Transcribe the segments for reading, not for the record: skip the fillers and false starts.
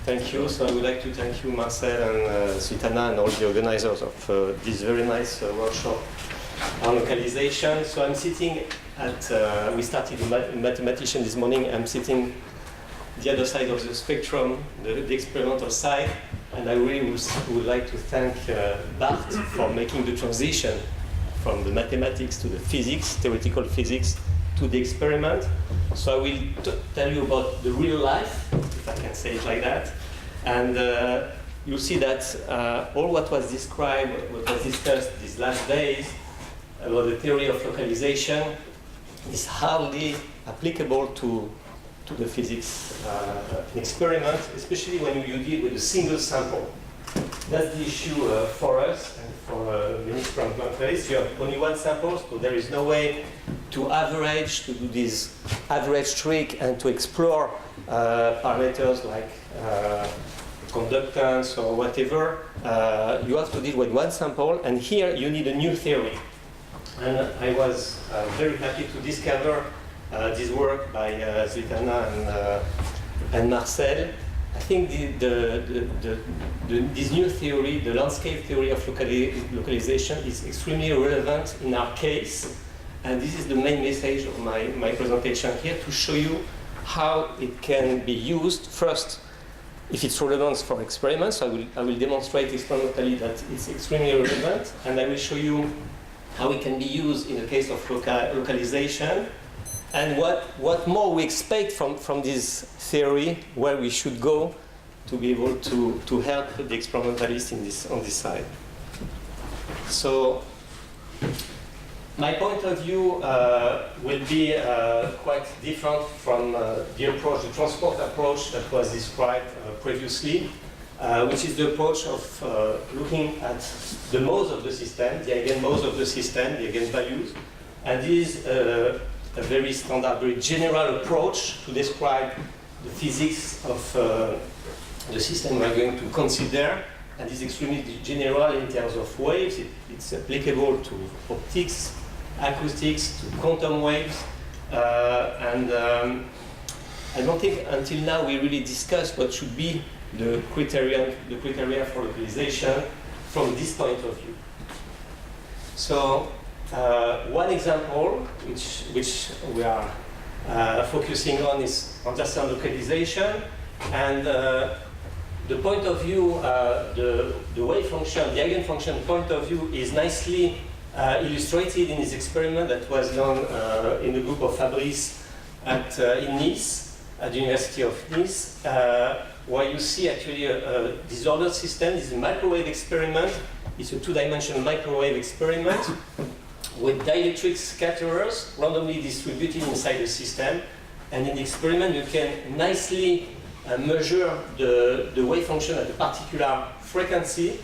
Thank you. So I would like to thank you, Marcel and Svetlana, and all the organizers of this very nice workshop on localization. So I'm sitting at, we started in mathematician this morning. I'm sitting the other side of the spectrum, the experimental side, and I really would like to thank Bart for making the transition from the mathematics to the physics, theoretical physics, to the experiment. So I will tell you about the real life, if I can say it like that. And you'll see that all what was described, what was discussed these last days about the theory of localization is hardly applicable to the physics experiment, especially when you deal with a single sample. That's the issue for us and for many experimentalists. You have only one sample, so there is no way to average, to do this average trick and to explore parameters like conductance or whatever. You have to deal with one sample, and here you need a new theory. And I was very happy to discover this work by Svetlana and Marcel. I think this new theory, the landscape theory of localization, is extremely relevant in our case. And this is the main message of my presentation here, to show you how it can be used. First, if it's relevant for experiments, I will demonstrate experimentally that it's extremely relevant. And I will show you how it can be used in the case of localization. And what more we expect from this theory, where we should go to be able to help the experimentalists on this side. So my point of view will be quite different from the approach, the transport approach that was described previously, which is the approach of looking at the modes of the system, the eigenmodes of the system, the eigenvalues. And this is a very standard, very general approach to describe the physics of the system we're going to consider. And it's extremely general in terms of waves. It's applicable to optics, acoustics, to quantum waves. And I don't think until now we really discussed what should be the criteria for localization from this point of view. So one example which we are focusing on is understand localization, and the point of view, the wave function, the eigenfunction point of view is nicely illustrated in this experiment that was done in the group of Fabrice in Nice, at the University of Nice, where you see actually a disordered system. This is a microwave experiment. It's a two-dimensional microwave experiment with dielectric scatterers randomly distributed inside the system. And in the experiment, you can nicely measure the wave function at a particular frequency,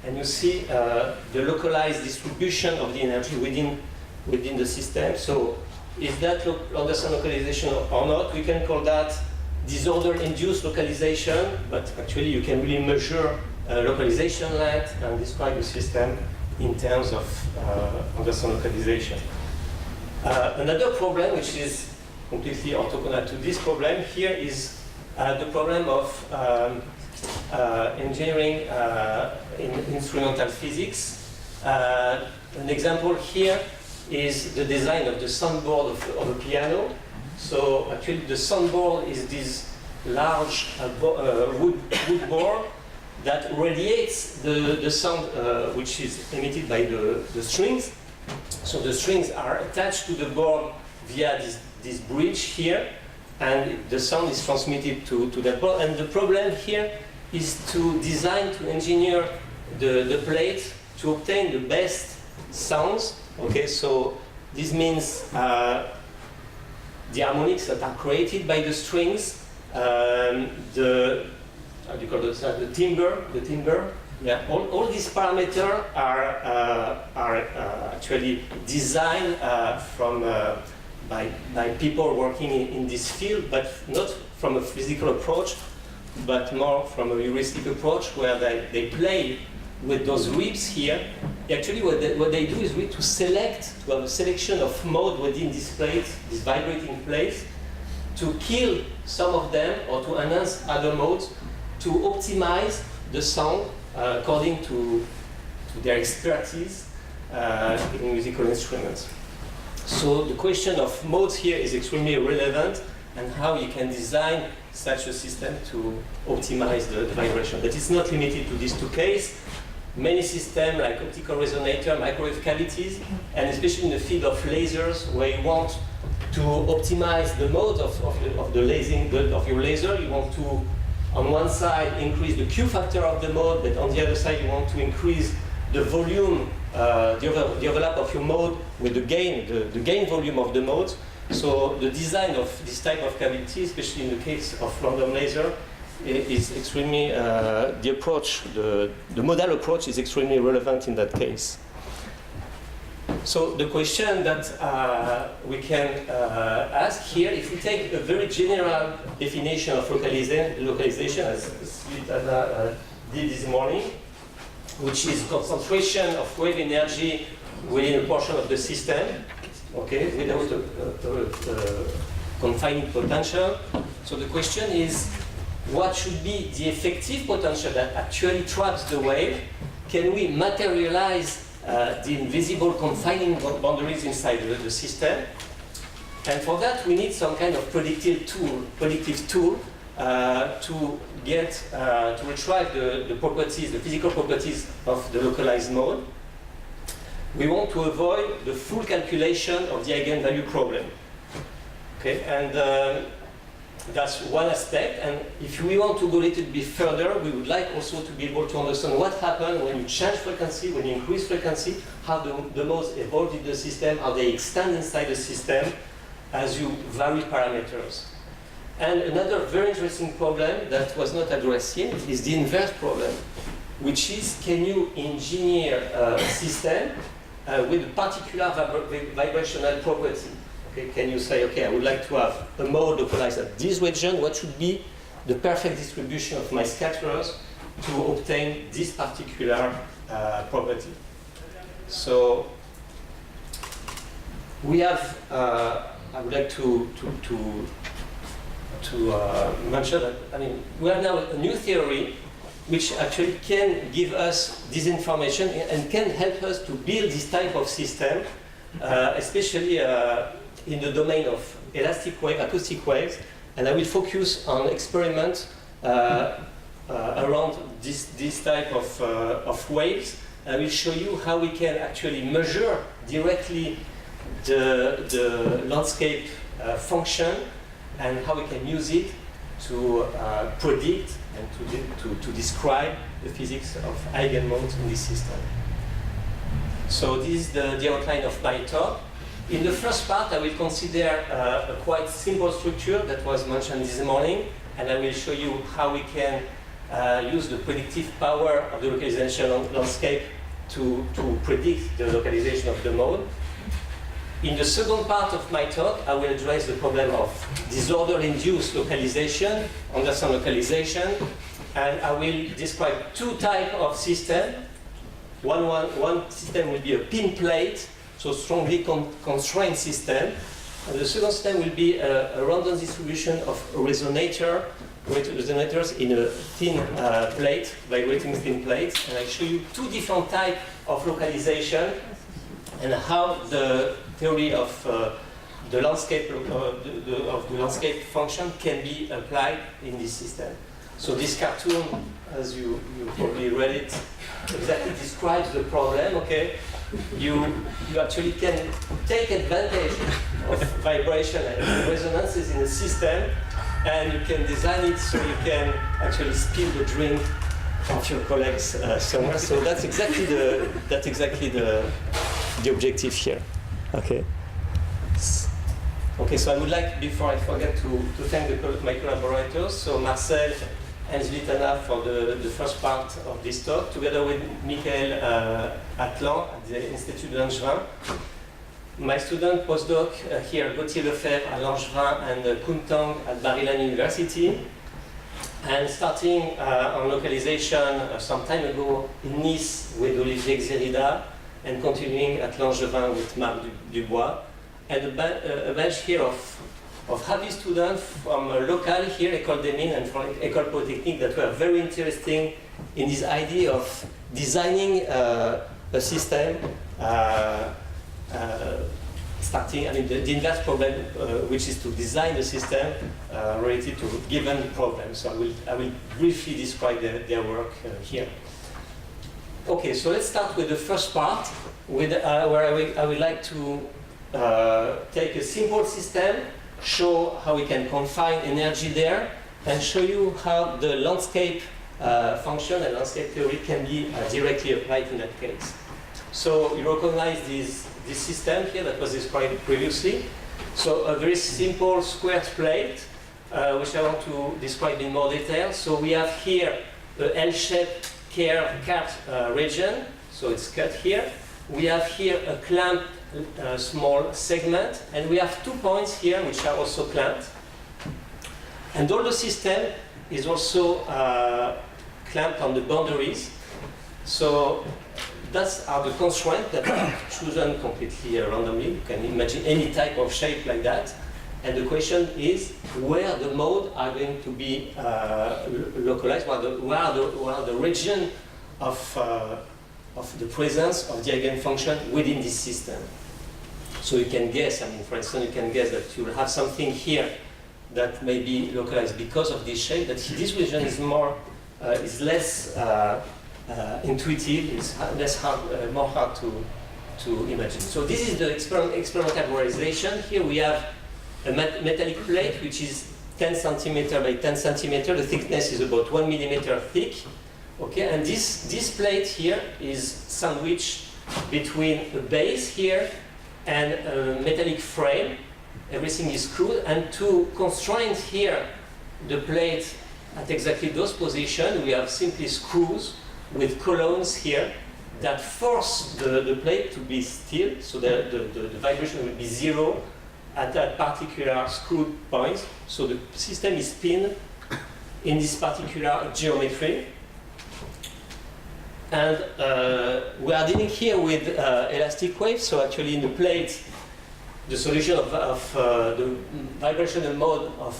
and you see the localized distribution of the energy within the system. So is that understand localization or not? We can call that disorder-induced localization, but actually you can really measure localization length and describe the system in terms of understand localization. Another problem, which is completely orthogonal to this problem here, is the problem of engineering in instrumental physics. An example here is the design of the soundboard of a piano. So actually the soundboard is this large wood board that radiates the sound which is emitted by the strings. So the strings are attached to the board via this bridge here, and the sound is transmitted to that board. And the problem here is to design, to engineer the plate to obtain the best sounds. Okay, so this means the harmonics that are created by the strings, how do you call it? The timbre. Yeah, all these parameters are actually designed by people working in this field, but not from a physical approach, but more from a heuristic approach, where they play with those ribs here. Actually, what they do is really to have a selection of modes within this plate, this vibrating plate, to kill some of them or to enhance other modes, to optimize the sound according to their expertise in musical instruments. So the question of modes here is extremely relevant, and how you can design such a system to optimize the vibration. But it's not limited to these two cases. Many systems like optical resonator, microwave cavities, and especially in the field of lasers, where you want to optimize the mode of your laser. You want to, on one side, increase the Q factor of the mode, but on the other side, you want to increase the volume, the overlap of your mode with the gain volume of the mode. So the design of this type of cavity, especially in the case of random laser, is extremely, the modal approach is extremely relevant in that case. So the question that we can ask here, if we take a very general definition of localization, as Svetlana did this morning, which is concentration of wave energy within a portion of the system, okay, without a confining potential. So the question is, what should be the effective potential that actually traps the wave? Can we materialize the invisible confining boundaries inside the system? And for that, we need some kind of predictive tool to retrieve the properties, the physical properties of the localized mode. We want to avoid the full calculation of the eigenvalue problem. Okay, and that's one aspect. And if we want to go a little bit further, we would like also to be able to understand what happens when you change frequency, when you increase frequency, how the modes evolve in the system, how they extend inside the system as you vary parameters. And another very interesting problem that was not addressed yet is the inverse problem, which is, can you engineer a system with a particular vibrational property? Okay, can you say, okay, I would like to have a mode localized at this region. What should be the perfect distribution of my scatterers to obtain this particular property? So we have, I would like to mention that, I mean, we have now a new theory which actually can give us this information and can help us to build this type of system, especially in the domain of elastic wave, acoustic waves, and I will focus on experiments around this type of waves. I will show you how we can actually measure directly the landscape function and how we can use it to predict and to describe the physics of eigenmodes in this system. So this is the outline of my talk. In the first part, I will consider a quite simple structure that was mentioned this morning, and I will show you how we can use the predictive power of the localization landscape to predict the localization of the mode. In the second part of my talk, I will address the problem of disorder-induced localization, understand localization, and I will describe two types of systems. One system will be a pin plate, so strongly constrained system. And the second system will be a random distribution of resonator, with resonators in a thin plate, vibrating thin plate. And I show you two different types of localization and how the theory of the landscape function can be applied in this system. So this cartoon, as you probably read it, exactly describes the problem. Okay, you actually can take advantage of vibration and resonances in the system, and you can design it so you can actually spill the drink of your colleagues somewhere. So that's exactly the objective here. Okay. Okay, so I would like, before I forget, to thank my collaborators, so Marcel and Svetlana for the first part of this talk, together with Michael Atlan at the Institut de Langevin. My student postdoc here, Gauthier Lefebvre at Langevin and Kuntang at Bar-Ilan University. And starting on localization some time ago in Nice with Olivier Xerida, and continuing at Langevin with Marc Dubois. And a bunch here of of happy students from local here, École des Mines, and from École Polytechnique that were very interesting in this idea of designing a system starting, I mean, the inverse problem, which is to design a system related to given problems. So I will briefly describe their work here. Okay, so let's start with the first part, with, where I would like to take a simple system, show how we can confine energy there, and show you how the landscape function and landscape theory can be directly applied in that case. So you recognize this system here that was described previously. So a very simple squared plate, which I want to describe in more detail. So we have here the L-shaped cut region, so it's cut here. We have here a clamped small segment, and we have 2 points here which are also clamped. And all the system is also clamped on the boundaries. So those are the constraints that are chosen completely randomly. You can imagine any type of shape like that. And the question is where the modes are going to be localized, where are the region of the presence of the eigenfunction within this system. So you can guess, I mean, for instance, you can guess that you will have something here that may be localized because of this shape, that this region is less intuitive, it's more hard to imagine. So this is the experimental realization. Here we have a metallic plate which is 10 centimeter by 10 centimeter. The thickness is about 1 millimeter thick. Okay, and this plate here is sandwiched between a base here and a metallic frame. Everything is screwed, and to constrain here the plate at exactly those positions, we have simply screws with columns here that force the plate to be still, so the vibration will be zero at that particular screwed point. So the system is pinned in this particular geometry. And we are dealing here with elastic waves. So actually in the plate, the solution of the vibrational mode of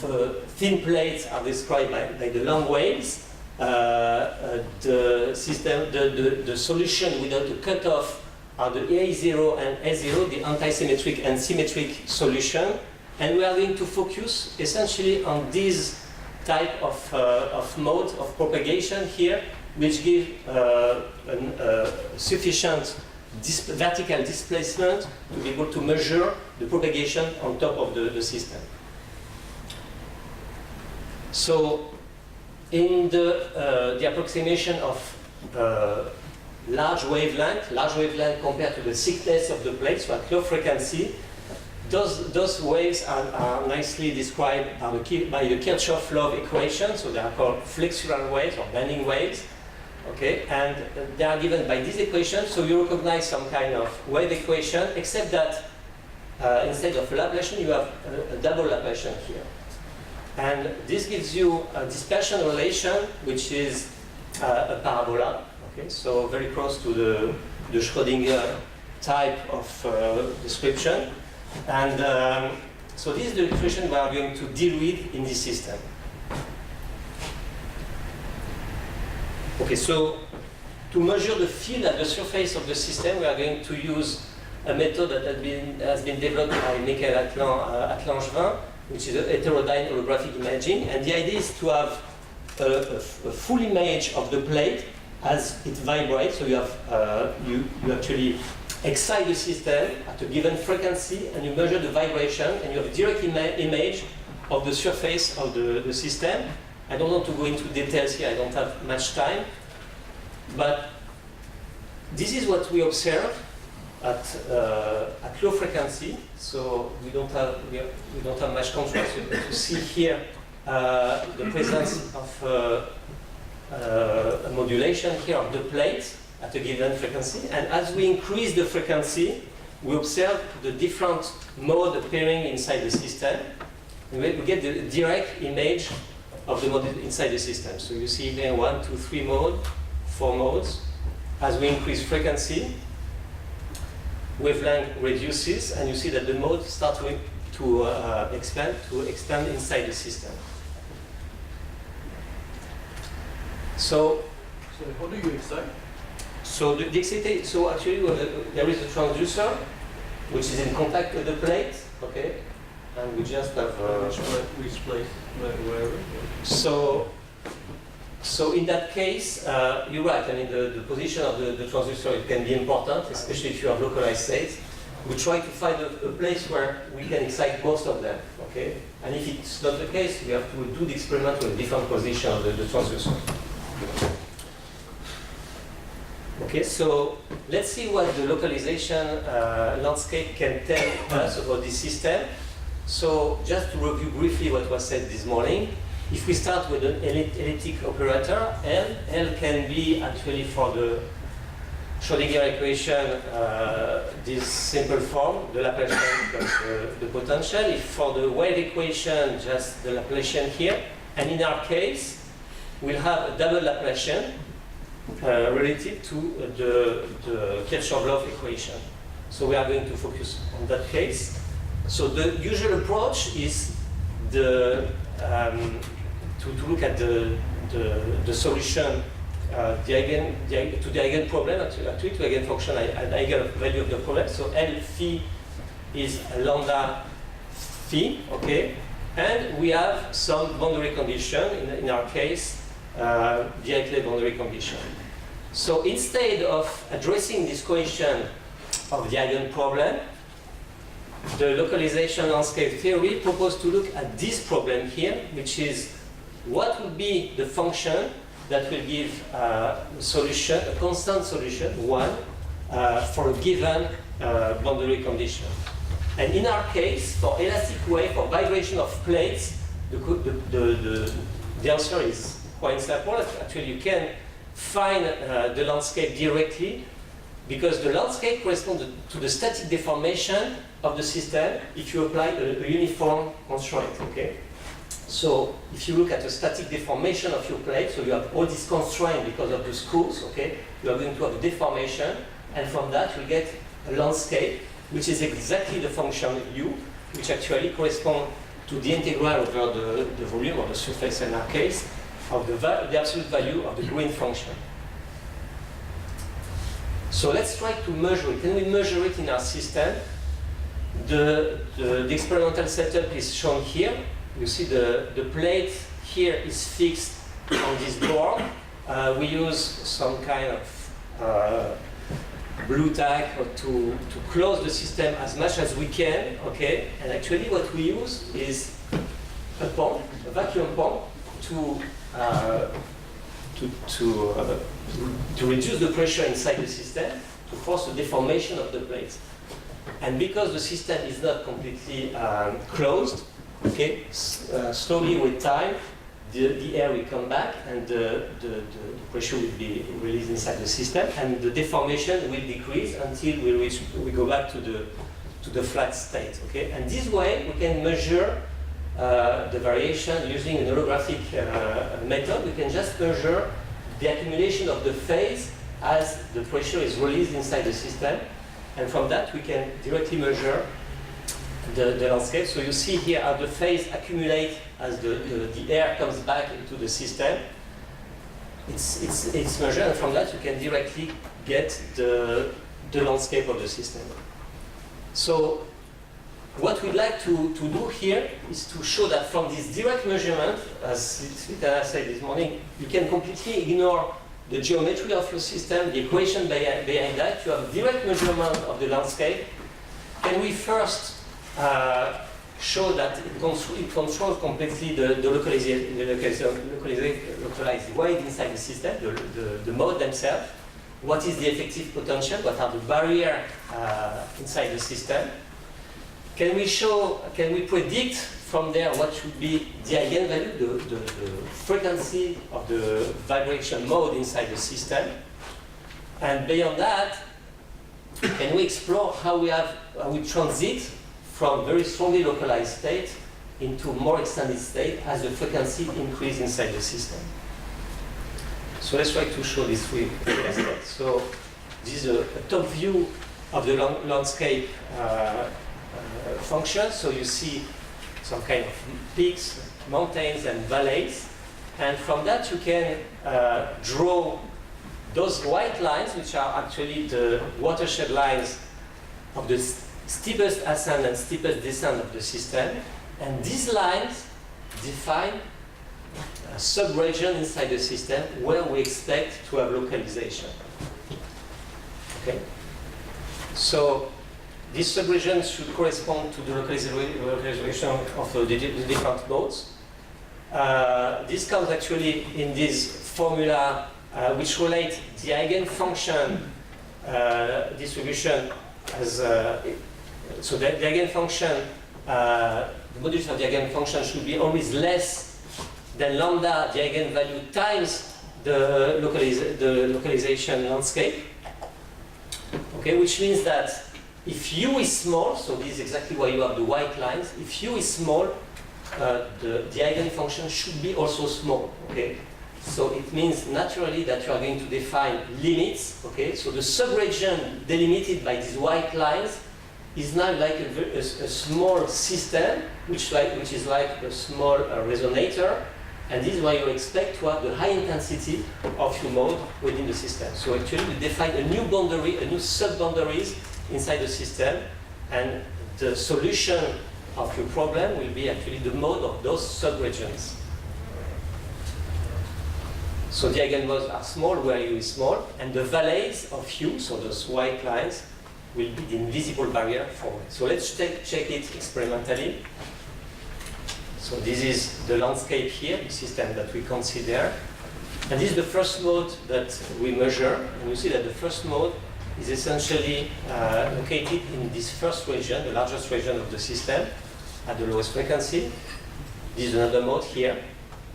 thin plates are described by the long waves. The system, the solution without the cutoff are the A0 and A0, the anti-symmetric and symmetric solution. And we are going to focus essentially on this type of mode of propagation here, which give sufficient vertical displacement to be able to measure the propagation on top of the system. So in the approximation of large wavelength compared to the thickness of the plate, so at low frequency, those waves are nicely described by the Kirchhoff law of equation. So they are called flexural waves or bending waves. Okay, and they are given by this equation. So you recognize some kind of wave equation, except that instead of a Laplacian, you have a double Laplacian here. And this gives you a dispersion relation, which is a parabola. Okay, so very close to the Schrödinger type of description. And so this is the equation we are going to deal with in this system. Okay, so to measure the field at the surface of the system, we are going to use a method that has been developed by Michael Atlangevin, which is a heterodyne holographic imaging. And the idea is to have a full image of the plate as it vibrates. So you have you actually excite the system at a given frequency, and you measure the vibration, and you have a direct image of the surface of the system. I don't want to go into details here, I don't have much time, but this is what we observe at low frequency. So we don't have much contrast. You see here the presence of a modulation here of the plate at a given frequency, and as we increase the frequency, we observe the different modes appearing inside the system, and we get the direct image of the mode inside the system. So you see here 1, 2, 3 modes, 4 modes. As we increase frequency, wavelength reduces, and you see that the modes start to to expand inside the system. So how do you excite? So the excitation, so actually there is a transducer which is in contact with the plate, okay, and we just have which place? Wherever. So in that case, you're right. I mean, the position of the transducer, it can be important, especially if you have localized states. We try to find a place where we can excite most of them, okay? And if it's not the case, we have to do the experiment with different position of the transducer. Okay, so let's see what the localization landscape can tell us about this system. So just to review briefly what was said this morning, if we start with an elliptic operator, L can be actually for the Schrödinger equation, this simple form, the Laplacian plus the potential. If for the wave equation, just the Laplacian here. And in our case, we'll have a double Laplacian relative to the Kirchhoff equation. So we are going to focus on that case. So the usual approach is to look at the solution to the eigen problem, actually to eigen function and eigen value of the problem. So L phi is lambda phi, okay? And we have some boundary condition, in our case, Dirichlet boundary condition. So instead of addressing this question of the eigen problem, the localization landscape theory proposed to look at this problem here, which is what would be the function that will give a solution, a constant solution, 1, for a given boundary condition. And in our case, for elastic wave, for vibration of plates, the answer is quite simple. Actually, you can find the landscape directly because the landscape corresponds to the static deformation of the system if you apply a uniform constraint, okay? So if you look at the static deformation of your plate, so you have all these constraints because of the screws, okay? You are going to have a deformation, and from that you get a landscape which is exactly the function u, which actually corresponds to the integral over the volume of the surface in our case of the absolute value of the green function. So let's try to measure it. Can we measure it in our system? The experimental setup is shown here. You see the plate here is fixed on this board. We use some kind of blue tack to close the system as much as we can, okay? And actually what we use is a pump, a vacuum pump, to reduce the pressure inside the system, to force the deformation of the plate. And because the system is not completely closed, okay, slowly with time, the air will come back and the pressure will be released inside the system, and the deformation will decrease until we go back to the flat state. Okay, and this way we can measure the variation using an holographic method. We can just measure the accumulation of the phase as the pressure is released inside the system, and from that we can directly measure the landscape. So you see here how the phase accumulate as the air comes back into the system. It's measured, and from that you can directly get the landscape of the system. So what we'd like to do here is to show that from this direct measurement, as Svitana said this morning, you can completely ignore the geometry of your system, the equation behind that. You have direct measurement of the landscape. Can we first show that it controls completely the localized wave inside the system, the mode themselves? What is the effective potential? What are the barriers inside the system? Can we predict from there what should be the eigenvalue, the frequency of the vibration mode inside the system? And beyond that, can we explore how we transit from very strongly localized state into more extended state as the frequency increases inside the system? So let's try to show these three aspects. So this is a top view of the landscape function. So you see some kind of peaks, mountains, and valleys. And from that, you can draw those white lines, which are actually the watershed lines of the steepest ascent and steepest descent of the system. And these lines define a sub-region inside the system where we expect to have localization. Okay? So this sub-region should correspond to the localization of the different modes. This comes actually in this formula which relate the eigenfunction distribution as so the eigenfunction, the modulus of the eigenfunction should be always less than lambda, the eigenvalue, times the localization landscape. Okay, which means that if U is small, so this is exactly why you have the white lines, if U is small, the eigenfunction should be also small. Okay, so it means naturally that you are going to define limits. Okay, so the subregion delimited by these white lines is now like a small system, which is like a small resonator, and this is why you expect to have the high intensity of your mode within the system. So actually, we define a new boundary, a new sub-boundaries inside the system, and the solution of your problem will be actually the mode of those subregions. So the eigenmodes are small where U is small, and the valleys of U, so those white lines, will be the invisible barrier forward. So let's check it experimentally. So this is the landscape here, the system that we consider. And this is the first mode that we measure. And you see that the first mode is essentially located in this first region, the largest region of the system, at the lowest frequency. This is another mode here,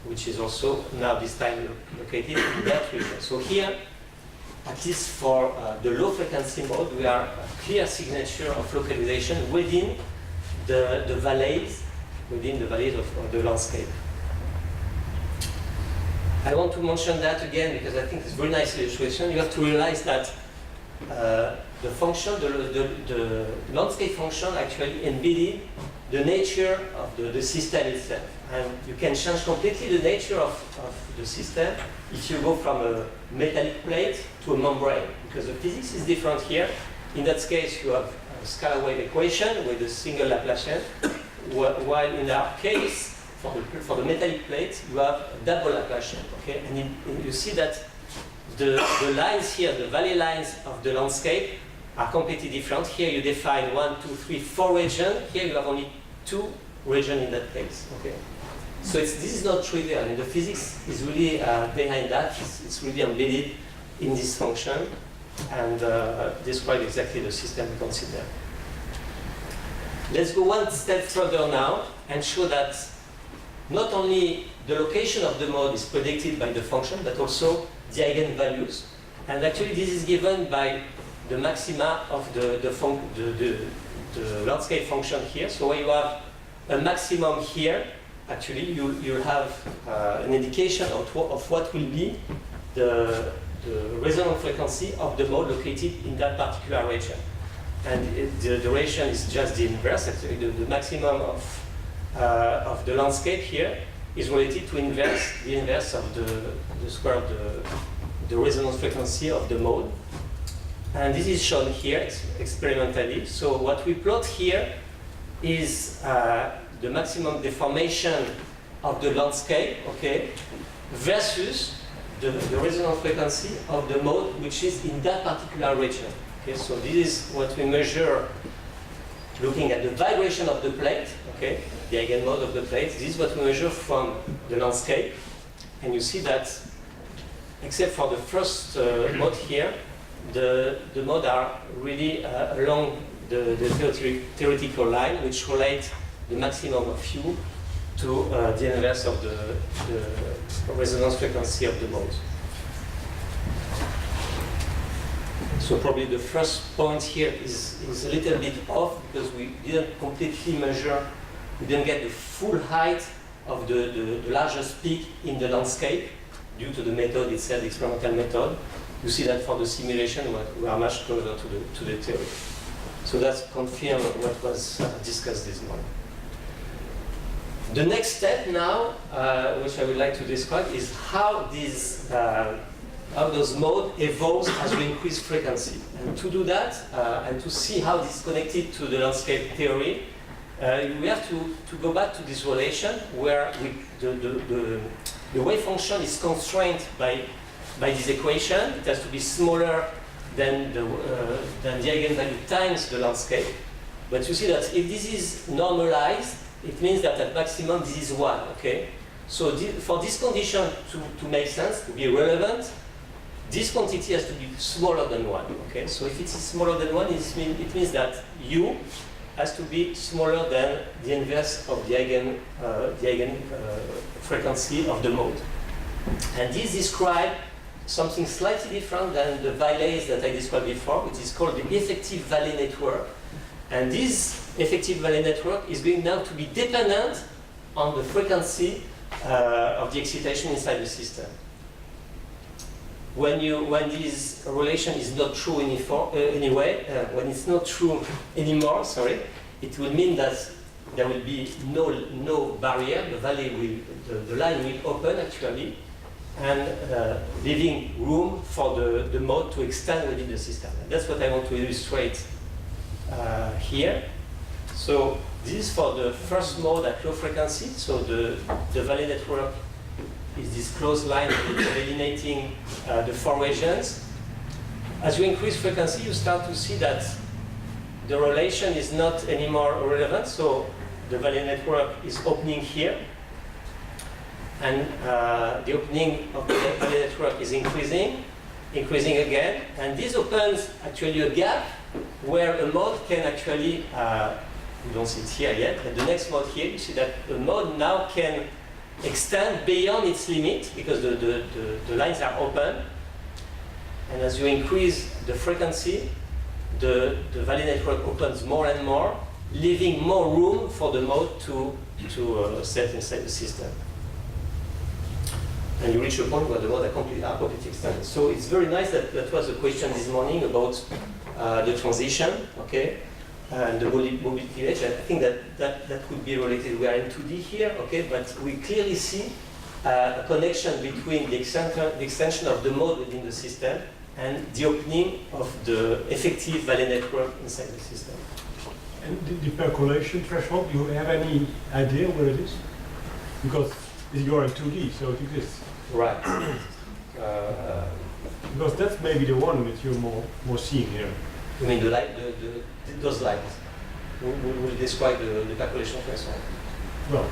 which is also now this time located in that region. So here, at least for the low frequency mode, we are a clear signature of localization within the valleys, of the landscape. I want to mention that again because I think it's a very nice illustration. You have to realize that the function, the landscape function actually embedded the nature of the system itself. And you can change completely the nature of the system if you go from a metallic plate to a membrane, because the physics is different here. In that case, you have a scalar wave equation with a single Laplacian, while in our case, for the metallic plate, you have a double Laplacian. Okay? And you see that the lines here, the valley lines of the landscape, are completely different. Here you define 1, 2, 3, 4 regions. Here you have only 2 regions in that case. Okay? So this is not trivial. I mean, the physics is really behind that. It's really embedded in this function and describe exactly the system we consider. Let's go one step further now and show that not only the location of the mode is predicted by the function, but also the eigenvalues. And actually, this is given by the maxima of the landscape function here. So when you have a maximum here, actually you'll have an indication of what will be the resonant frequency of the mode located in that particular region. And the duration is just the inverse. Actually, the maximum of the landscape here is related to the inverse of the square of the resonance frequency of the mode. And this is shown here experimentally. So what we plot here is the maximum deformation of the landscape, okay, versus the resonance frequency of the mode which is in that particular region. Okay, so this is what we measure looking at the vibration of the plate, okay, the eigenmode of the plate. This is what we measure from the landscape. And you see that, except for the first mode here, the modes are really along the theoretical line, which relate the maximum of U to the inverse of the resonance frequency of the mode. So probably the first point here is a little bit off because we didn't completely measure, we didn't get the full height of the largest peak in the landscape due to the method itself, the experimental method. You see that for the simulation we are much closer to the theory. So that's confirmed what was discussed this morning. The next step now, which I would like to describe, is how those modes evolve as we increase frequency. And to do that, and to see how this is connected to the landscape theory, we have to go back to this relation where the wave function is constrained by this equation. It has to be smaller than the eigenvalue times the landscape. But you see that if this is normalized, it means that at maximum this is 1, okay? So for this condition to make sense, to be relevant, this quantity has to be smaller than 1, okay? So if it is smaller than 1, it means that U has to be smaller than the inverse of the eigen frequency of the mode. And this describes something slightly different than the valleys that I described before, which is called the effective valley network. And this effective valley network is going now to be dependent on the frequency of the excitation inside the system. When this relation is not true when it's not true anymore, sorry, it will mean that there will be no barrier. The line will open actually, and leaving room for the mode to extend within the system. And that's what I want to illustrate here. So this is for the first mode at low frequency. So the valley network is this closed line delineating the 4 regions. As you increase frequency, you start to see that the relation is not anymore relevant. So the valley network is opening here, and the opening of the valley network is increasing again, and this opens actually a gap where a mode can actually, you don't see it here yet, but the next mode here, you see that the mode now can extend beyond its limit because the lines are open, and as you increase the frequency, the valley network opens more and more, leaving more room for the mode to set inside the system. And you reach a point where the modes are completely extended. So it's very nice that was a question this morning about the transition, okay, and the mobility edge. I think that could be related. We are in 2D here, okay, but we clearly see a connection between the extension of the mode within the system and the opening of the effective valley network inside the system. And the percolation threshold, do you have any idea where it is? Because you're in 2D, so it exists. Right. Because that's maybe the one that you're more seeing here. You mean the light, those lights? Will describe the calculation threshold. Well,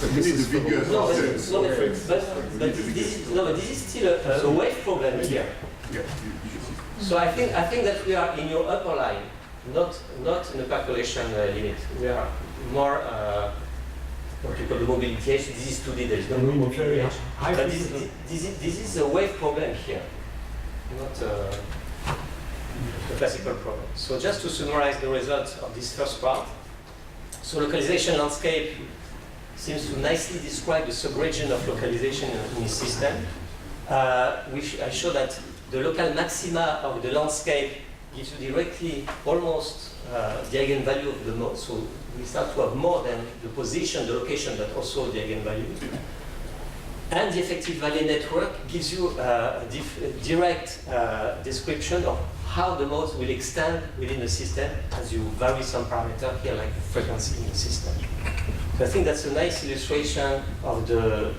but we need the figures. But this is still a wave problem here. Yeah. So I think that we are in your upper line, not in the calculation limit. We are more what we call the mobility edge. This is 2D. There is no mobility edge. But this is a wave problem here, not a classical problem. So just to summarize the results of this first part. So localization landscape seems to nicely describe the subregion of localization in the system. Which I show that the local maxima of the landscape gives you directly almost the eigenvalue of the mode. So we start to have more than the position, the location, but also the eigenvalue. And the effective valley network gives you a direct description of how the modes will extend within the system as you vary some parameter here, like the frequency in the system. So I think that's a nice illustration of the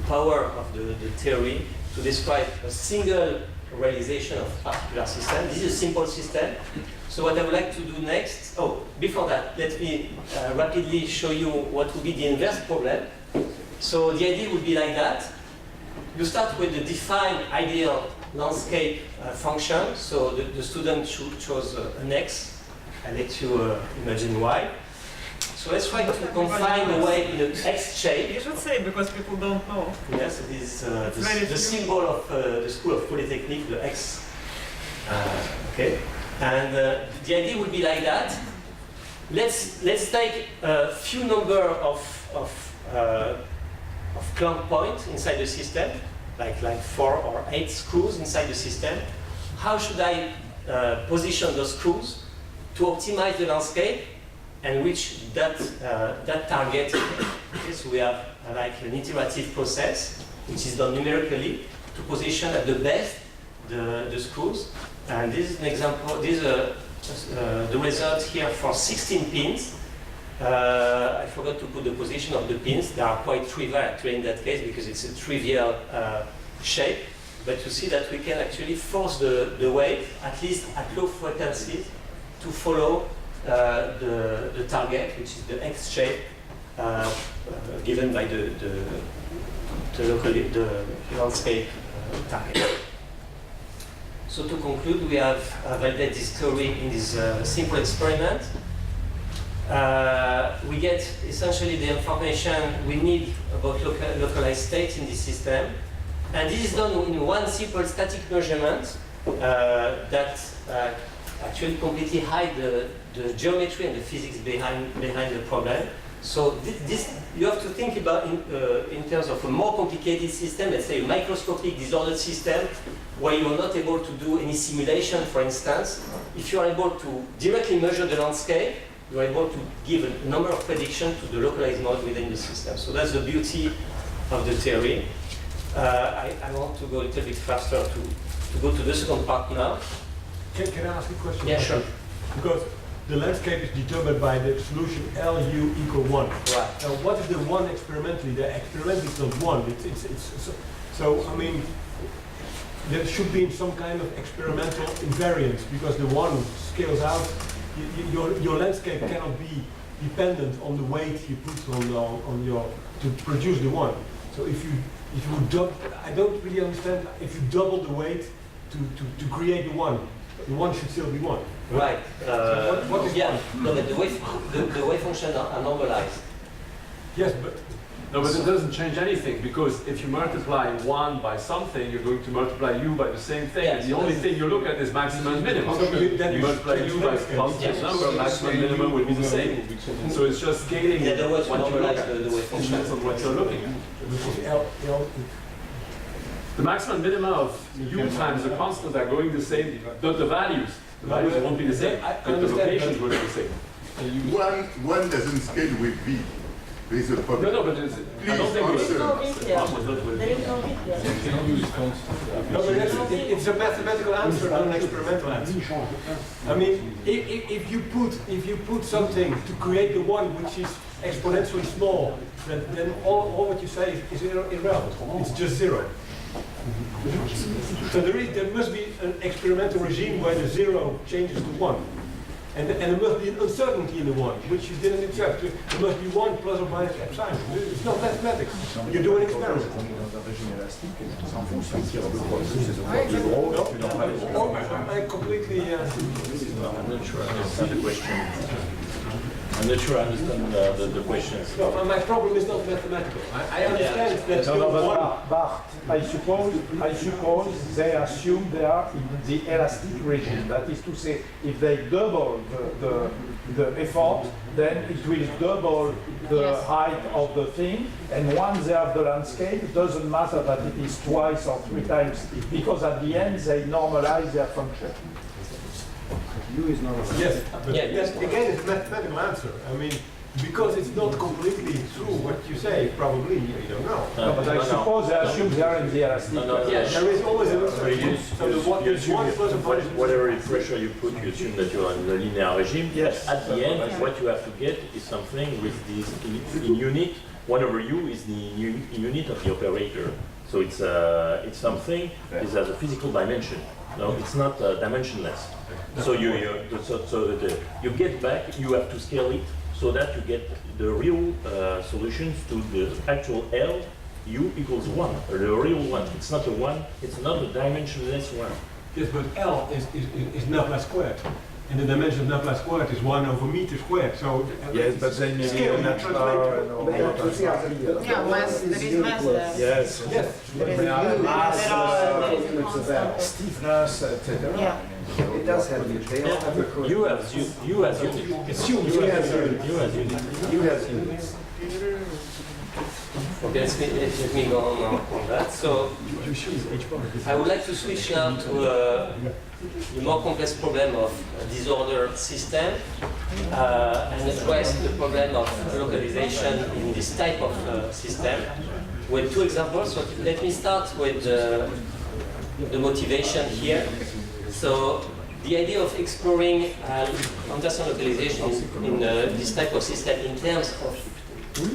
power of the theory to describe a single realization of a particular system. This is a simple system. So what I would like to do next, before that, let me rapidly show you what would be the inverse problem. So the idea would be like that. You start with the defined ideal landscape function. So the student chose an X. I let you imagine Y. So let's try to confine the wave in an X shape. You should say, because people don't know. Yes, it is the symbol of the School of Polytechnic, the X. Okay, and the idea would be like that. Let's take a few number of clamp points inside the system, like 4 or 8 screws inside the system. How should I position those screws to optimize the landscape and reach that, that target. Okay, so we have like an iterative process, which is done numerically to position at the best the screws. And this is an example, this is the result here for 16 pins. I forgot to put the position of the pins. They are quite trivial actually in that case because it's a trivial shape. But you see that we can actually force the wave, at least at low frequencies, to follow the target, which is the X shape given by the landscape target. So to conclude, we have validated this theory in this simple experiment. We get essentially the information we need about localized state in this system. And this is done in one simple static measurement that actually completely hide the geometry and the physics behind the problem. So this you have to think about in terms of a more complicated system, let's say a microscopic disordered system, where you are not able to do any simulation, for instance. If you are able to directly measure the landscape, you are able to give a number of predictions to the localized mode within the system. So that's the beauty of the theory. I want to go a little bit faster to go to the second part now. Can I ask a question? Yeah, sure. Because the landscape is determined by the solution LU equal 1. Right. Now, what is the 1 experimentally? The experiment is not 1. So, I mean, there should be some kind of experimental invariance because the 1 scales out. Your landscape cannot be dependent on the weight you put on your to produce the 1. So if you I don't really understand if you double the weight to create the 1 should still be 1. Right. So what is yeah. 1? No, but the wave functions are normalized. Yes, but no, but it doesn't change anything because if you multiply 1 by something, you're going to multiply u by the same thing. Yeah, and the only thing you look at is maximum and minimum. So then you you multiply change u by a landscape. positive Yeah. number, maximum and minimum will be the same. So it's just scaling Yeah, the way to what you look normalize at. the wave function. Depends on what you're looking at. which is L, The maximum and minimum of u times the constant are going the same, not the values. The values won't be the same, but the understand, locations but- will be the same. One doesn't scale with V. There is a problem. No, but it's, I don't think Please it's answer. There is no bit here. No, but it's a mathematical answer, not an experimental answer. I mean, if you put something to create the 1 which is exponentially small, then all what you say is irrelevant. It's just 0. So there must be an experimental regime where the 0 changes to 1. And there must be an uncertainty in the 1, which you didn't accept. There must be 1 plus or minus epsilon. It's not mathematics. You do an experiment. I completely... I'm not sure I understand the question. I'm not sure I understand the question. No, my problem is not mathematical. I understand that No, the 1... Bart, I suppose they assume they are in the elastic region. That is to say, if they double the effort, then it will double the height of the thing. And once they have the landscape, it doesn't matter that it is twice or 3 times, because at the end they normalize their function. Yes, but yes, again, it's a mathematical answer. I mean, because it's not completely true what you say, probably, you don't know. No, but I suppose they assume they are in the elastic. Yeah, There is always an uncertainty. So the one plus one Whatever pressure you put, you assume that you are in a linear regime. Yes. At the end, what you have to get is something with this in unit. 1 over u is the unit of the operator. So it's something that has a physical dimension. No, it's not dimensionless. So you get back. You have to scale it so that you get the real solutions to the actual L. U equals 1, or the real 1. It's not a 1. It's not a dimensionless 1. Yes, but L is Laplace squared. And the dimension of Laplace squared is 1 over meter squared. So Yes, but then maybe scale, a natural Yeah, mass, there is mass there. Yes. yes. Mass, stiffness, etc. Yeah. It does have unit. U has unit. Assume U has unit. You have units. Okay, let me go on that. So I would like to switch now to the more complex problem of a disordered system and address the problem of localization in this type of system with two examples. So let me start with the motivation here. So the idea of exploring understand localization in this type of system in terms of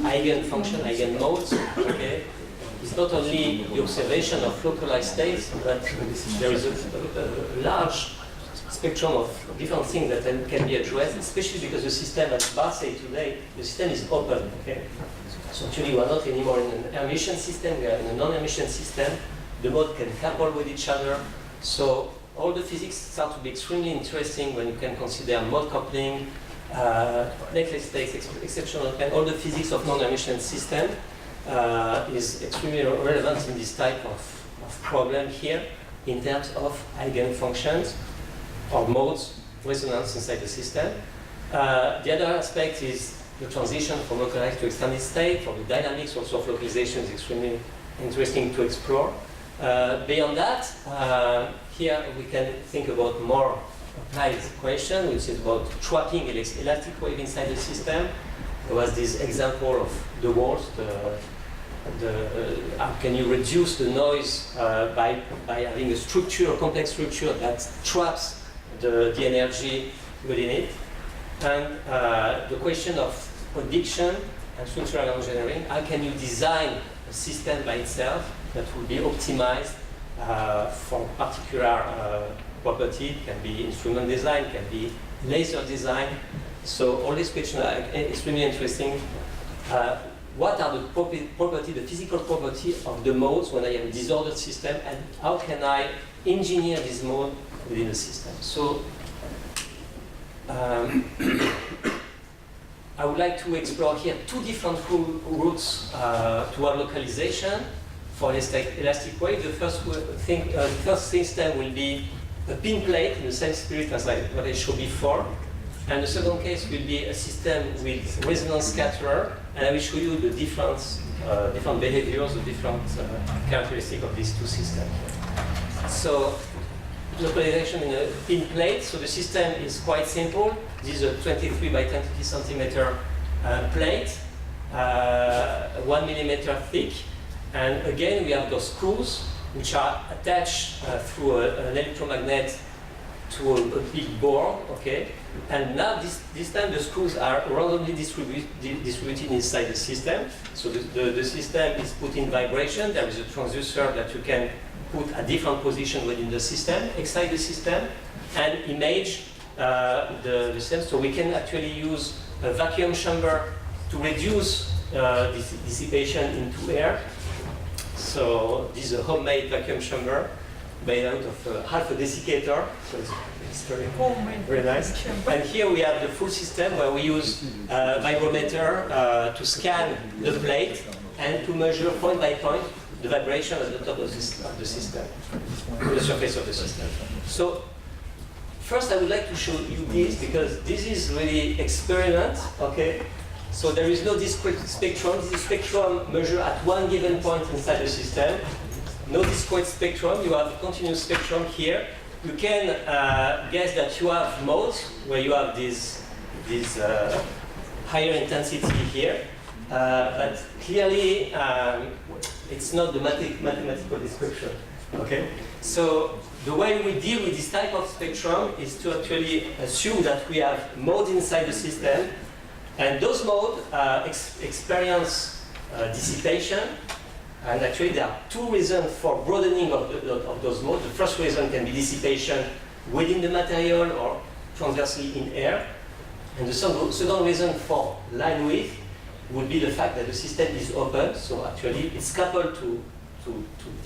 eigenfunction, eigenmodes, okay, it's not only the observation of localized states, but there is a large spectrum of different things that can be addressed, especially because the system, as Bar said today, the system is open, okay? So actually we are not anymore in an emission system, we are in a non-emission system. The modes can couple with each other. So all the physics start to be extremely interesting when you can consider mode coupling, necklace states, exceptional, and all the physics of non-emission system is extremely relevant in this type of problem here in terms of eigenfunctions or modes, resonance inside the system. The other aspect is the transition from localized to extended state, or the dynamics also of localization is extremely interesting to explore. Beyond that, here we can think about more applied question, which is about trapping elastic wave inside the system. There was this example of the walls. How can you reduce the noise by having a structure, a complex structure that traps the energy within it? And the question of prediction and structural engineering. How can you design a system by itself that will be optimized for particular property? It can be instrument design, it can be laser design. So all these questions are extremely interesting. What are the property, the physical property of the modes when I have a disordered system, and how can I engineer this mode within the system? So I would like to explore here two different routes toward localization for elastic wave. The first system will be a pin plate in the same spirit as what I showed before. And the second case will be a system with resonance scatterer, and I will show you the different behaviors, the different characteristics of these two systems. So, localization in a pin plate. So the system is quite simple. This is a 23 by 20 centimeter plate, 1 millimeter thick. And again, we have those screws which are attached through an electromagnet to a big board, okay? And now this time the screws are randomly distributed inside the system. So the system is put in vibration. There is a transducer that you can put at different position within the system, excite the system, and image the system. So we can actually use a vacuum chamber to reduce this dissipation into air. So this is a homemade vacuum chamber made out of half a desiccator. So it's very nice. And here we have the full system where we use vibrometer to scan the plate and to measure point by point the vibration at the top of the system, the surface of the system. So first I would like to show you this because this is really experiment, okay? So there is no discrete spectrum. This spectrum measured at one given point inside the system. No discrete spectrum, you have a continuous spectrum here. You can guess that you have modes where you have this higher intensity here. But clearly, it's not the mathematical description. Okay? So the way we deal with this type of spectrum is to actually assume that we have modes inside the system, and those modes experience dissipation. And actually, there are two reasons for broadening of those modes. The first reason can be dissipation within the material or transversely in air. And the second reason for line width would be the fact that the system is open. So actually, it's coupled to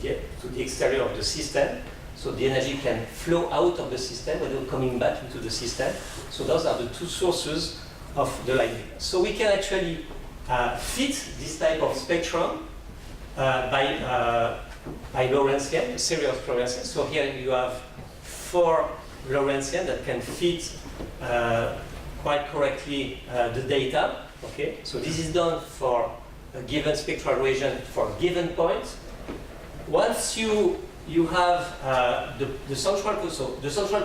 the exterior of the system. So the energy can flow out of the system without coming back into the system. So those are the two sources of the line width. So we can actually fit this type of spectrum by Lorentzian, a series of Lorentzian. So here you have 4 Lorentzian that can fit quite correctly the data. Okay, so this is done for a given spectral region for a given point. Once you have the central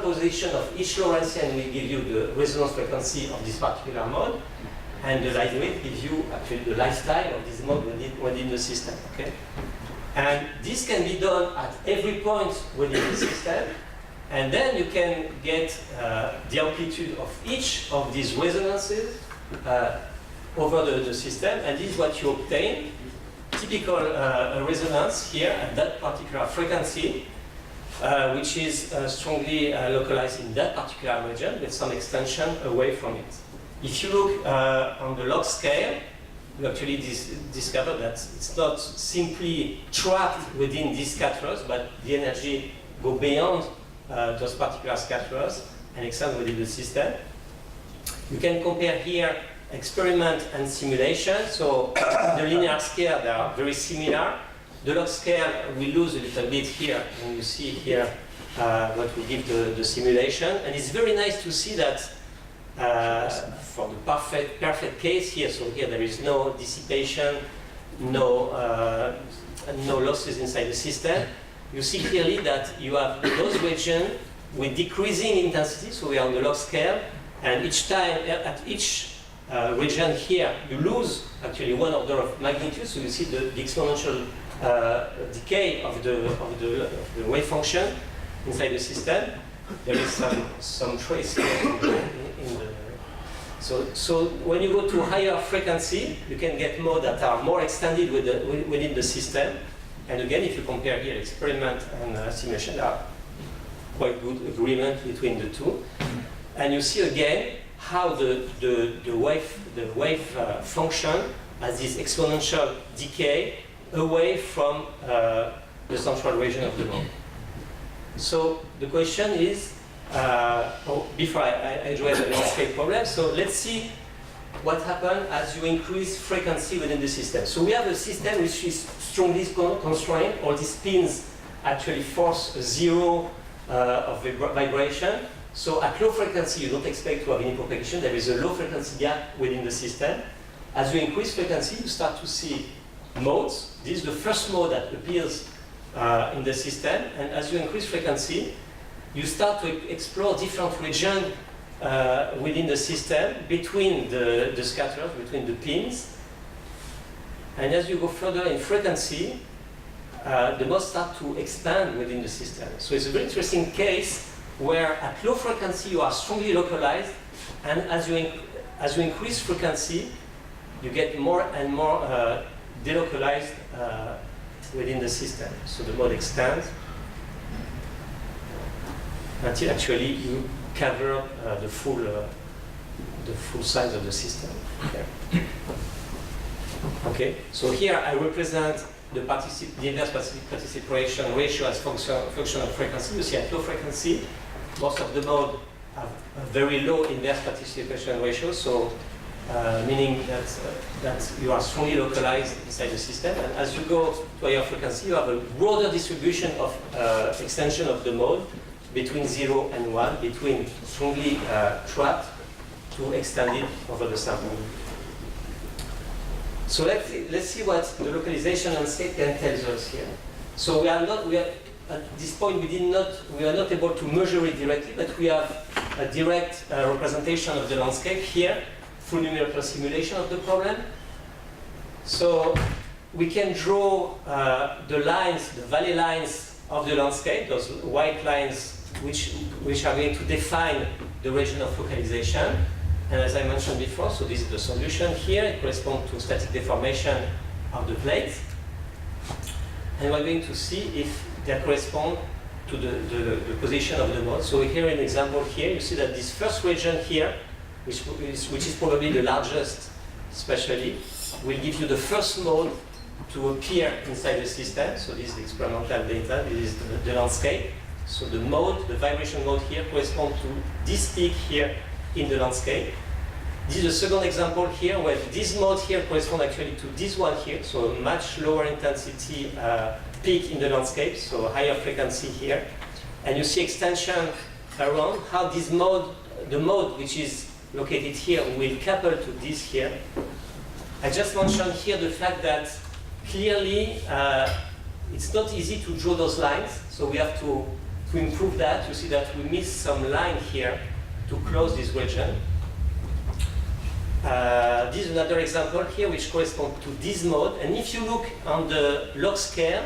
position of each Lorentzian will give you the resonance frequency of this particular mode, and the light wave gives you actually the lifetime of this mode within the system. Okay, and this can be done at every point within the system, and then you can get the amplitude of each of these resonances over the system, and this is what you obtain. Typical resonance here at that particular frequency, which is strongly localized in that particular region with some extension away from it. If you look on the log scale, you actually discover that it's not simply trapped within these scatterers, but the energy go beyond those particular scatterers and extend within the system. You can compare here experiment and simulation. So the linear scale, they are very similar. The log scale, we lose a little bit here, and you see here what we give the simulation. And it's very nice to see that for the perfect case here, so here there is no dissipation, no losses inside the system. You see clearly that you have those regions with decreasing intensity, so we are on the log scale, and each time, at each region here, you lose actually 1 order of magnitude, so you see the exponential decay of the wave function inside the system. There is some trace here in the... So when you go to higher frequency, you can get modes that are more extended within the system. And again, if you compare here experiment and simulation, there are quite good agreement between the two. And you see again how the wave function has this exponential decay away from the central region of the mode. So the question is, before I address the landscape problem, so let's see what happens as you increase frequency within the system. So we have a system which is strongly constrained. All these pins actually force 0 of vibration. So at low frequency, you don't expect to have any propagation. There is a low frequency gap within the system. As you increase frequency, you start to see modes. This is the first mode that appears in the system. And as you increase frequency, you start to explore different regions within the system, between the scatterers, between the pins. And as you go further in frequency, the modes start to expand within the system. So it's a very interesting case where at low frequency you are strongly localized, and as you increase frequency, you get more and more delocalized within the system. So the mode extends until actually you cover the full size of the system. Okay, so here I represent the inverse participation ratio as function of frequency. You see at low frequency, most of the modes have a very low inverse participation ratio, so meaning that you are strongly localized inside the system. And as you go to higher frequency, you have a broader distribution of extension of the mode between 0 and 1, between strongly trapped to extended over the sample. So let's see what the localization landscape can tell us here. So at this point we are not able to measure it directly, but we have a direct representation of the landscape here through numerical simulation of the problem. So we can draw the lines, the valley lines of the landscape, those white lines which are going to define the region of localization. And as I mentioned before, so this is the solution here. It corresponds to static deformation of the plate. And we're going to see if they correspond to the position of the mode. So here in example here, you see that this first region here, which is probably the largest spatially, will give you the first mode to appear inside the system. So this is the experimental data, this is the landscape. So the mode, the vibration mode here corresponds to this peak here in the landscape. This is the second example here where this mode here corresponds actually to this one here, so a much lower intensity peak in the landscape, so higher frequency here. And you see extension around how this mode, the mode which is located here, will couple to this here. I just mentioned here the fact that clearly it's not easy to draw those lines, so we have to improve that. You see that we miss some line here to close this region. This is another example here which corresponds to this mode, and if you look on the log scale,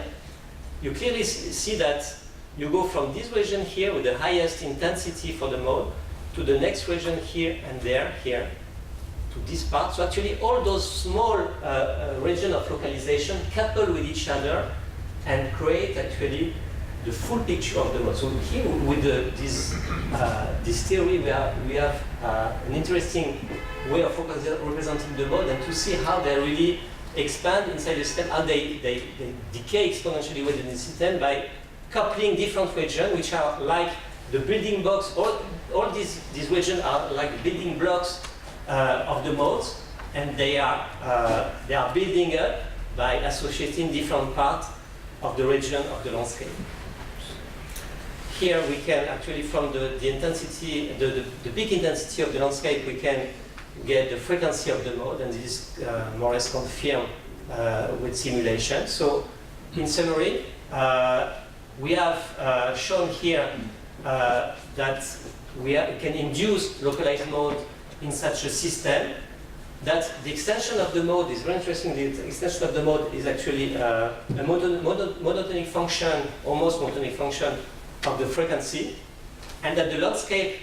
you clearly see that you go from this region here with the highest intensity for the mode to the next region here and there, here, to this part. So actually all those small regions of localization couple with each other and create actually the full picture of the mode. So here with this theory we have an interesting way of representing the mode and to see how they really expand inside the system, how they decay exponentially within the system by coupling different regions which are like the building blocks. All these regions are like building blocks of the modes, and they are building up by associating different parts of the region of the landscape. Here we can actually, from the intensity, the peak intensity of the landscape, we can get the frequency of the mode, and this is more or less confirmed with simulation. So, in summary, we have shown here that we can induce localized mode in such a system, that the extension of the mode is very interesting. The extension of the mode is actually a monotonic function, almost monotonic function of the frequency, and that the landscape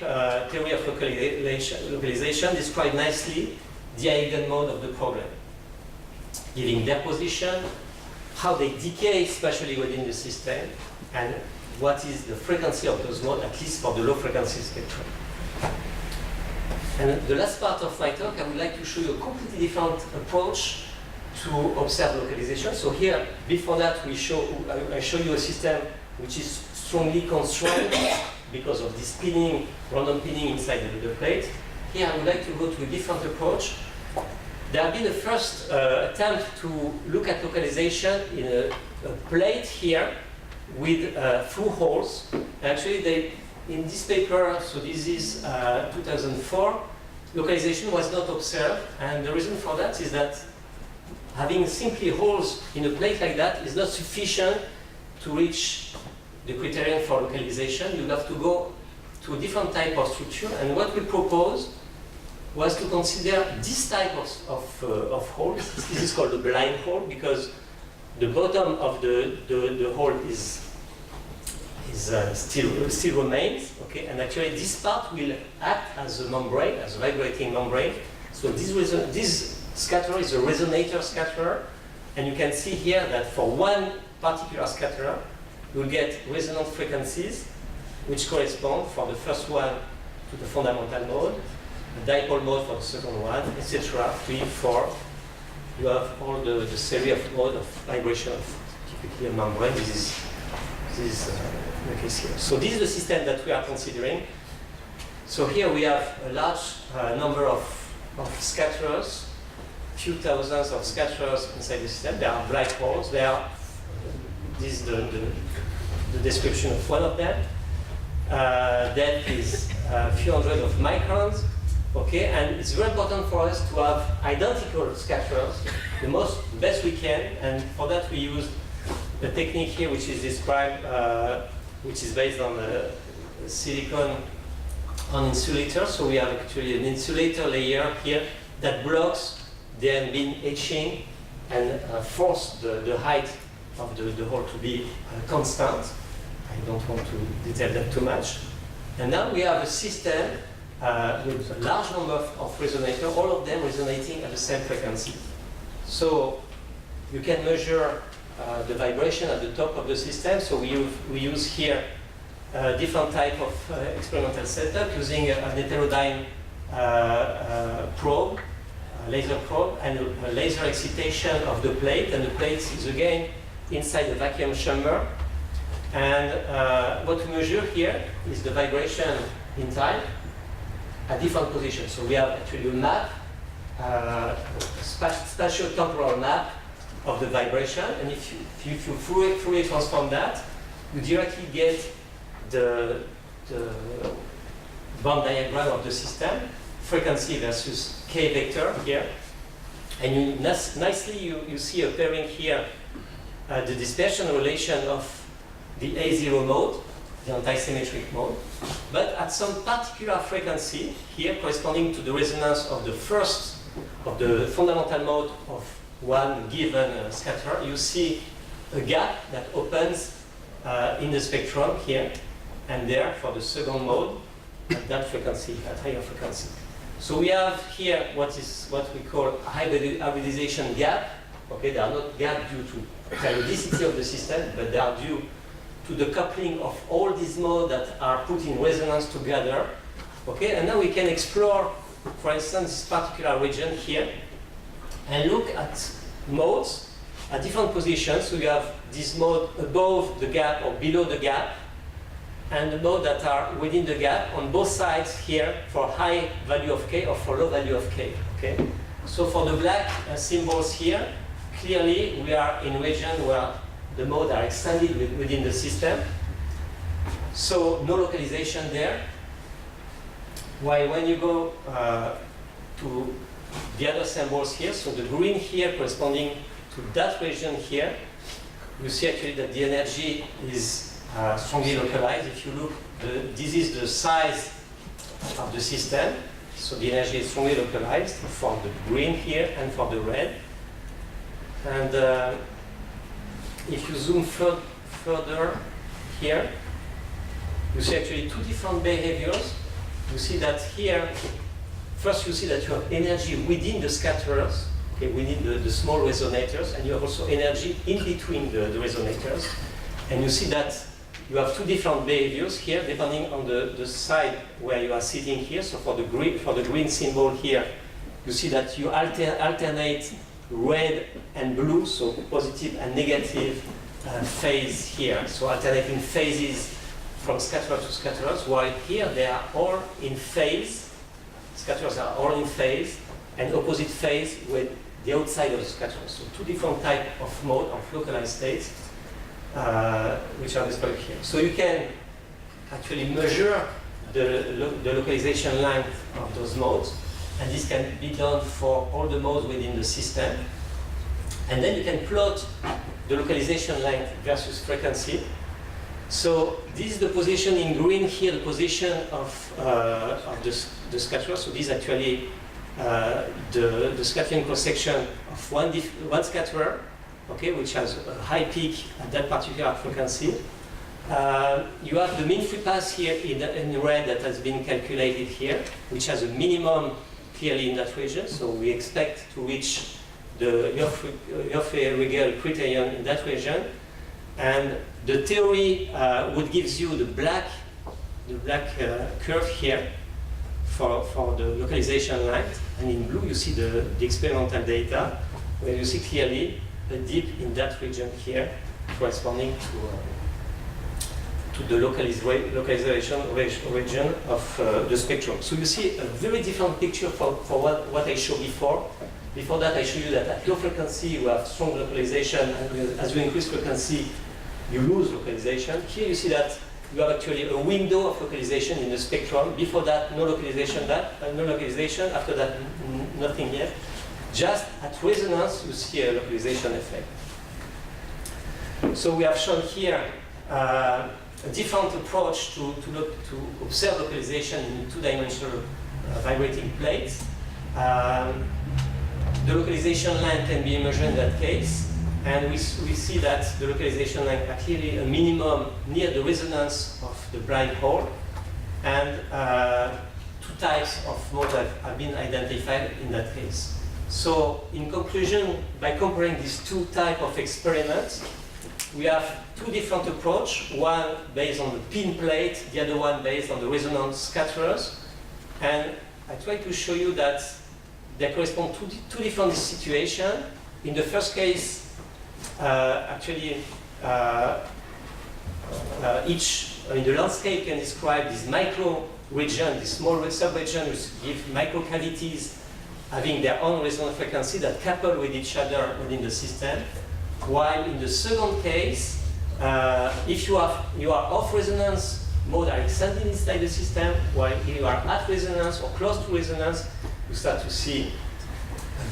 theory of localization describes nicely the eigenmode of the problem, giving their position, how they decay spatially within the system, and what is the frequency of those modes, at least for the low frequency spectrum. And the last part of my talk, I would like to show you a completely different approach to observe localization. So here, before that, I show you a system which is strongly constrained because of this pinning, random pinning inside the plate. Here, I would like to go to a different approach. There have been a first attempt to look at localization in a plate here with through holes. Actually, in this paper, so this is 2004, localization was not observed, and the reason for that is that having simply holes in a plate like that is not sufficient to reach the criterion for localization. You have to go to a different type of structure, and what we proposed was to consider this type of hole. This is called a blind hole because the bottom of the hole is still remains, okay, and actually this part will act as a membrane, as a vibrating membrane. So this scatterer is a resonator scatterer, and you can see here that for one particular scatterer, you will get resonant frequencies, which correspond for the first one to the fundamental mode, the dipole mode for the second one, etc. 3, 4. You have all the series of modes of vibration of typically a membrane. This is the case here. So this is the system that we are considering. So here we have a large number of scatterers, few thousands of scatterers inside the system. There are black holes. This is the description of one of them. That is a few hundred of microns. Okay, and it's very important for us to have identical scatterers, the best we can, and for that we use the technique here, which is described, which is based on silicon on insulator. So we have actually an insulator layer here that blocks the ambient etching and force the height of the hole to be constant. I don't want to detail that too much. And now we have a system with a large number of resonators, all of them resonating at the same frequency. So you can measure the vibration at the top of the system. So we use here a different type of experimental setup using an heterodyne probe, a laser probe, and a laser excitation of the plate. And the plate is again inside the vacuum chamber. And what we measure here is the vibration in time at different positions. So we have actually a map, spatial temporal map of the vibration, and if you Fourier transform that, you directly get the band diagram of the system, frequency versus k vector here. And nicely you see appearing here the dispersion relation of the A0 mode, the antisymmetric mode, but at some particular frequency here corresponding to the resonance of the fundamental mode of one given scatter, you see a gap that opens in the spectrum here and there for the second mode at that frequency, at higher frequency. So we have here what we call a hybridization gap. Okay, they are not gap due to periodicity of the system, but they are due to the coupling of all these modes that are put in resonance together. Okay, and now we can explore, for instance, this particular region here and look at modes at different positions. So you have this mode above the gap or below the gap, and the modes that are within the gap on both sides here for high value of k or for low value of k. Okay? So for the black symbols here, clearly we are in region where the modes are extended within the system. So no localization there. While when you go to the other symbols here, so the green here corresponding to that region here, you see actually that the energy is strongly localized. If you look, this is the size of the system, so the energy is strongly localized for the green here and for the red. And if you zoom further here, you see actually two different behaviors. You see that here, first you see that you have energy within the scatterers, okay, within the small resonators, and you have also energy in between the resonators. And you see that you have two different behaviors here, depending on the side where you are sitting here. So for the green symbol here, you see that you alternate red and blue, so positive and negative phase here. So alternating phases from scatterer to scatterers, while here they are all in phase. Scatterers are all in phase, and opposite phase with the outside of the scatterers. So two different types of mode of localized states, which are described here. So you can actually measure the localization length of those modes, and this can be done for all the modes within the system. And then you can plot the localization length versus frequency. So this is the position in green here, the position of the scatterer. So this is actually the scattering cross-section of one scatterer, okay, which has a high peak at that particular frequency. You have the mean free path here in red that has been calculated here, which has a minimum clearly in that region. So we expect to reach the Joffre-Riegel criterion in that region. And the theory would give you the black curve here for the localization length. And in blue you see the experimental data, where you see clearly a dip in that region here, corresponding to the localization region of the spectrum. So you see a very different picture for what I showed before. Before that I showed you that at low frequency you have strong localization, and as you increase frequency you lose localization. Here you see that you have actually a window of localization in the spectrum. Before that, no localization, after that, nothing yet. Just at resonance, you see a localization effect. So we have shown here a different approach to observe localization in two-dimensional vibrating plates. The localization length can be measured in that case. And we see that the localization length are clearly a minimum near the resonance of the blind hole. And two types of modes have been identified in that case. So in conclusion, by comparing these two types of experiments, we have two different approaches, one based on the pin plate, the other one based on the resonance scatterers. And I try to show you that they correspond to two different situations. In the first case, actually, each in the landscape can describe this micro region, this small sub-region, which give micro cavities having their own resonant frequency that couple with each other within the system. While in the second case, if you are off resonance, modes are extended inside the system, while if you are at resonance or close to resonance, you start to see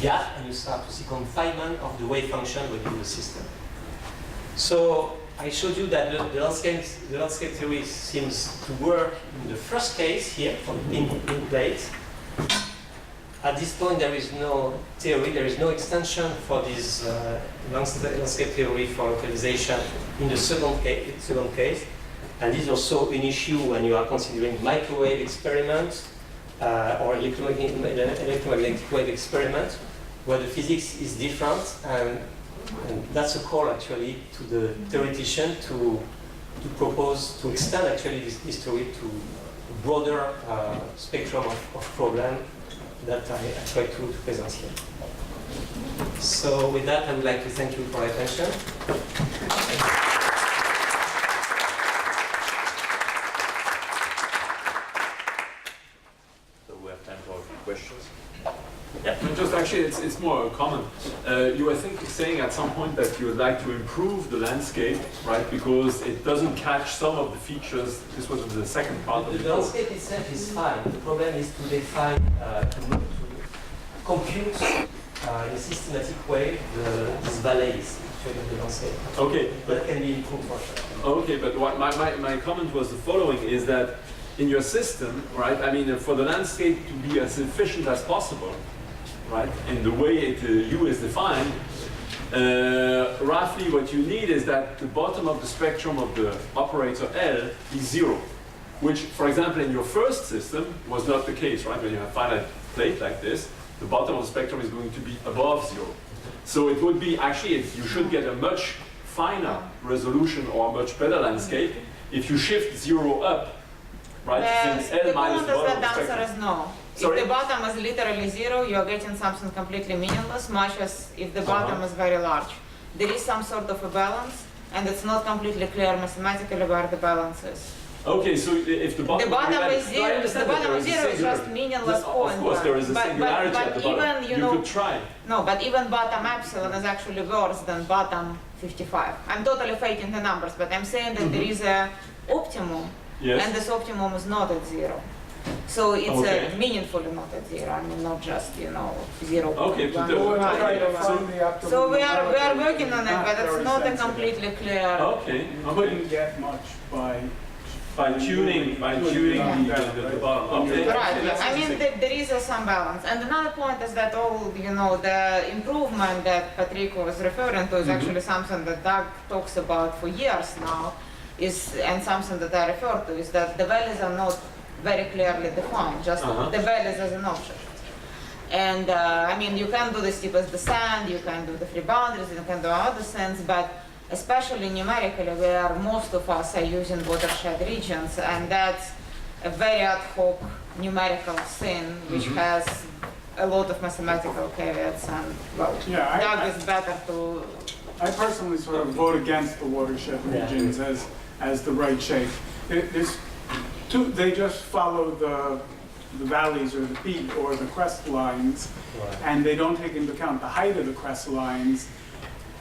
gap, and you start to see confinement of the wave function within the system. So I showed you that the landscape theory seems to work in the first case here for the pin plate. At this point, there is no theory, there is no extension for this landscape theory for localization in the second case. And this is also an issue when you are considering microwave experiments or electromagnetic wave experiments, where the physics is different. And that's a call actually to the theoretician to propose, to extend actually this theory to a broader spectrum of problems that I try to present here. So with that, I would like to thank you for your attention. So we have time for a few questions. Yeah, just actually, it's more a comment. You were saying at some point that you would like to improve the landscape, right? Because it doesn't catch some of the features. This was the second part of the The landscape itself is fine. The problem is to define, to compute in a systematic way these valleys of the landscape. Okay, That can be improved for sure. okay, but what my comment was the following: is that in your system, right? I mean, for the landscape to be as efficient as possible, right? In the way U is defined, roughly what you need is that the bottom of the spectrum of the operator L is 0, which, for example, in your first system was not the case, right? When you have finite plate like this, the bottom of the spectrum is going to be above 0. So it would be actually, you should get a much finer resolution or a much better landscape if you shift 0 up, right? Since L the minus point the is bottom that of the the answer spectrum. is no. Sorry? If the bottom is literally 0, you are getting something completely meaningless, much as if the bottom is very large. There is some sort of a balance, and it's not completely clear mathematically where the balance is. Okay, so if the bottom, The bottom is No, I 0. understand The that bottom there is is a 0 is just singular- meaningless Of point. course, there is a But singularity at the bottom. even, you You know, could try. no, but even bottom epsilon is actually worse than bottom 55. I'm totally faking the numbers, but I'm saying that there is a optimum, Yes. and this optimum is not at 0. So it's Okay. Meaningfully not at 0. I mean, not just, you know, 0. Okay, to one, do it. one, Okay, one. so- So we are working on it, but it's not a completely clear. Okay. You couldn't get much by By tuning the bottom. Okay. Right, okay, that's I mean, interesting. there is some balance. And another point is that all, you know, the improvement that Patrick was referring to is actually something that Doug talks about for years now, and something that I refer to, is that the values are not very clearly defined, just the values as an object. And I mean, you can do the steepest descent, you can do the free boundaries, you can do other things, but especially numerically, where most of us are using watershed regions, and that's a very ad hoc numerical thing, which has a lot of mathematical caveats, and, well, Yeah, Doug is better to... I personally sort of vote against the watershed regions as the right shape. They just follow the valleys or the peak or the crest lines, and they don't take into account the height of the crest lines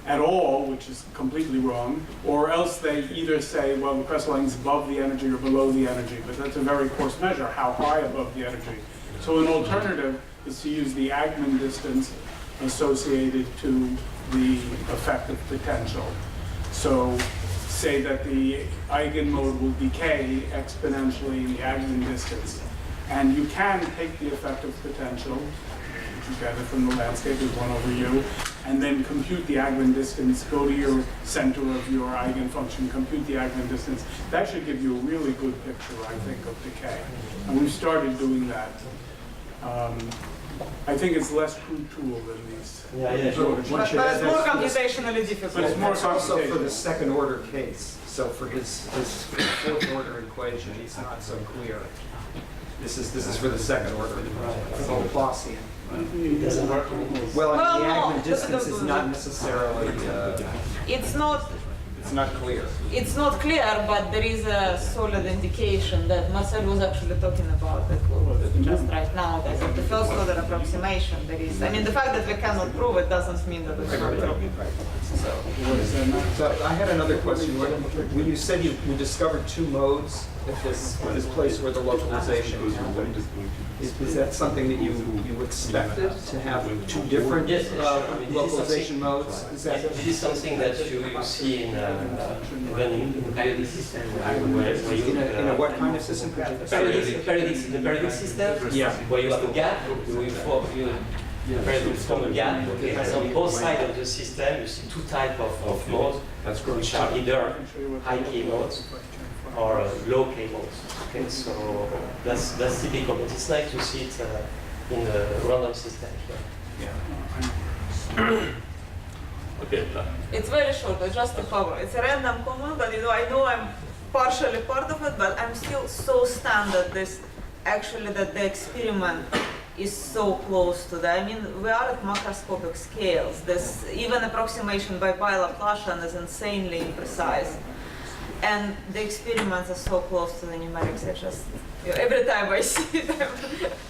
at all, which is completely wrong, or else they either say, well, the crest line is above the energy or below the energy, but that's a very coarse measure, how high above the energy. So an alternative is to use the Agman distance associated to the effective potential. So say that the eigenmode will decay exponentially in the Agman distance. And you can take the effective potential, which you gather from the landscape is 1 over u, and then compute the Agman distance, go to your center of your eigenfunction, compute the Agman distance. That should give you a really good picture, I think, of decay. And we've started doing that. I think it's less crude tool than these. But it's more computationally difficult. But it's more It's also for the computational. second order case. So for his fourth order equation, it's not so clear. This is for the second order. It's all Gaussian. It doesn't work in this. Well, I mean, the Well, no, Agman distance is not necessarily. It's not It's not clear. It's not clear, but there is a solid indication that Marcel was actually talking about it just right now. That at the first order approximation there is. I mean, the fact that we cannot prove it doesn't mean that it's not true. So I had another question. When you said you discovered two modes at this place where the localization happened, is that something that you expected to have two different Yes, localization modes? Is that This is something that you see in even in periodic system where you in a what kind of system? the periodic system, Yeah. where you have a gap, you form a gap, okay, and on both sides of the system you see two types of modes, which are either high K modes or low K modes. Okay, so that's typical, but it's nice to see it in a random system here. Okay. It's very short, it's just a cover. It's a random comment, but I know I'm partially part of it, but I'm still so stunned that that the experiment is so close to that. I mean, we are at macroscopic scales. This even approximation by Laplacian is insanely imprecise. And the experiments are so close to the numerics. I just, every time I see them.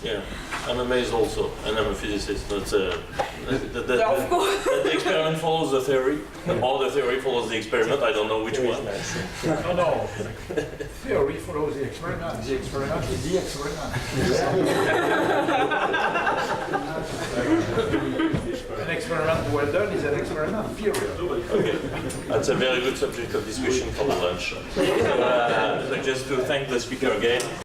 Yeah, I'm amazed also, and I'm a physicist. That's Of course. the experiment follows the theory, or the theory follows the experiment. I don't know which one. No. Theory follows the experiment. The experiment is the experiment. An experiment well done is an experiment, period. Okay, that's a very good subject of discussion for the lunch. So, just to thank the speaker again.